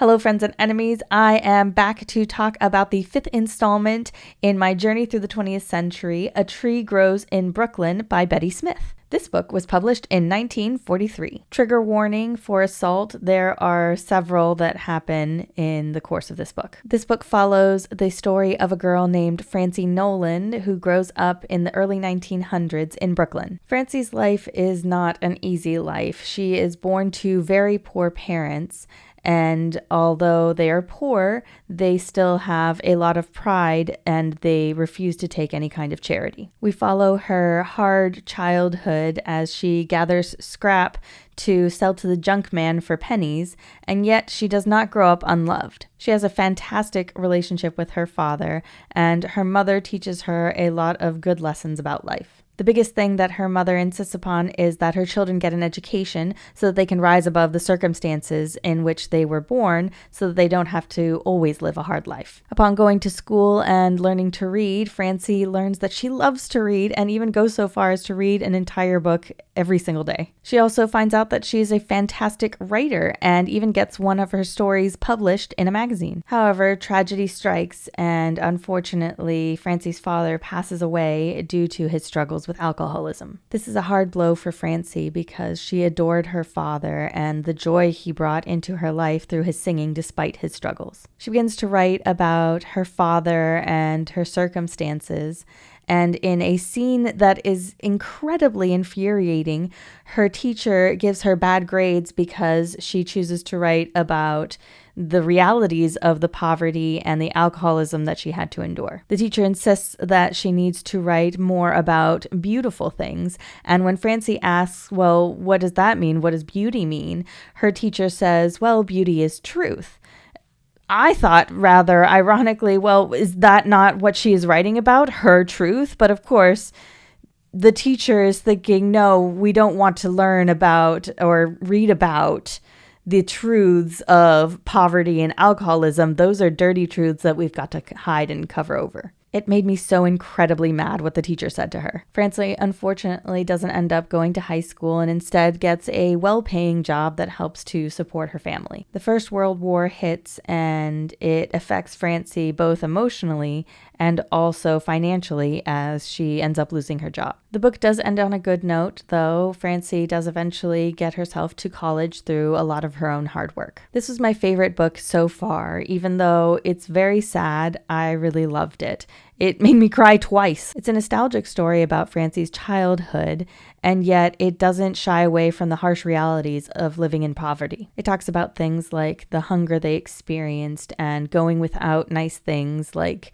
Hello, friends and enemies. I am back to talk about the fifth installment in my journey through the 20th century, A Tree Grows in Brooklyn by Betty Smith. This book was published in 1943. Trigger warning for assault. There are several that happen in the course of this book. This book follows the story of a girl named Francie Nolan who grows up in the early 1900s in Brooklyn. Francie's life is not an easy life. She is born to very poor parents, and although they are poor, they still have a lot of pride and they refuse to take any kind of charity. We follow her hard childhood as she gathers scrap to sell to the junk man for pennies, and yet she does not grow up unloved. She has a fantastic relationship with her father, and her mother teaches her a lot of good lessons about life. The biggest thing that her mother insists upon is that her children get an education so that they can rise above the circumstances in which they were born so that they don't have to always live a hard life. Upon going to school and learning to read, Francie learns that she loves to read and even goes so far as to read an entire book every single day. She also finds out that she is a fantastic writer and even gets one of her stories published in a magazine. However, tragedy strikes, and unfortunately, Francie's father passes away due to his struggles with alcoholism. This is a hard blow for Francie because she adored her father and the joy he brought into her life through his singing despite his struggles. She begins to write about her father and her circumstances, and in a scene that is incredibly infuriating, her teacher gives her bad grades because she chooses to write about the realities of the poverty and the alcoholism that she had to endure. The teacher insists that she needs to write more about beautiful things, and when Francie asks, well, what does that mean? What does beauty mean? Her teacher says, well, beauty is truth. I thought rather ironically, well, is that not what she is writing about, her truth? But of course, the teacher is thinking, no, we don't want to learn about or read about the truths of poverty and alcoholism. Those are dirty truths that we've got to hide and cover over. It made me so incredibly mad what the teacher said to her. Francie unfortunately doesn't end up going to high school and instead gets a well-paying job that helps to support her family. The First World War hits and it affects Francie both emotionally and also financially as she ends up losing her job. The book does end on a good note, though. Francie does eventually get herself to college through a lot of her own hard work. This was my favorite book so far. Even though it's very sad, I really loved it. It made me cry twice. It's a nostalgic story about Francie's childhood, and yet it doesn't shy away from the harsh realities of living in poverty. It talks about things like the hunger they experienced and going without nice things like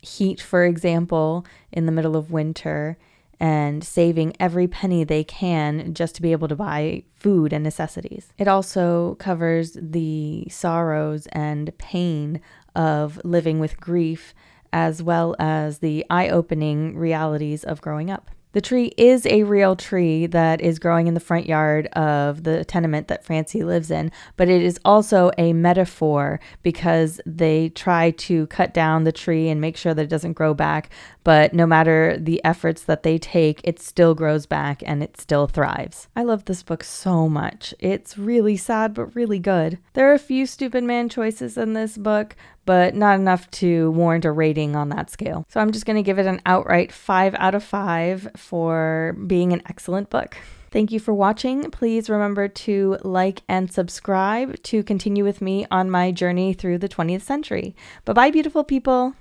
heat, for example, in the middle of winter, and saving every penny they can just to be able to buy food and necessities. It also covers the sorrows and pain of living with grief, as well as the eye-opening realities of growing up. The tree is a real tree that is growing in the front yard of the tenement that Francie lives in, but it is also a metaphor because they try to cut down the tree and make sure that it doesn't grow back, but no matter the efforts that they take, it still grows back and it still thrives. I love this book so much. It's really sad, but really good. There are a few stupid man choices in this book, but not enough to warrant a rating on that scale. So I'm just going to give it an outright 5 out of 5 for being an excellent book. Thank you for watching. Please remember to like and subscribe to continue with me on my journey through the 20th century. Bye-bye, beautiful people.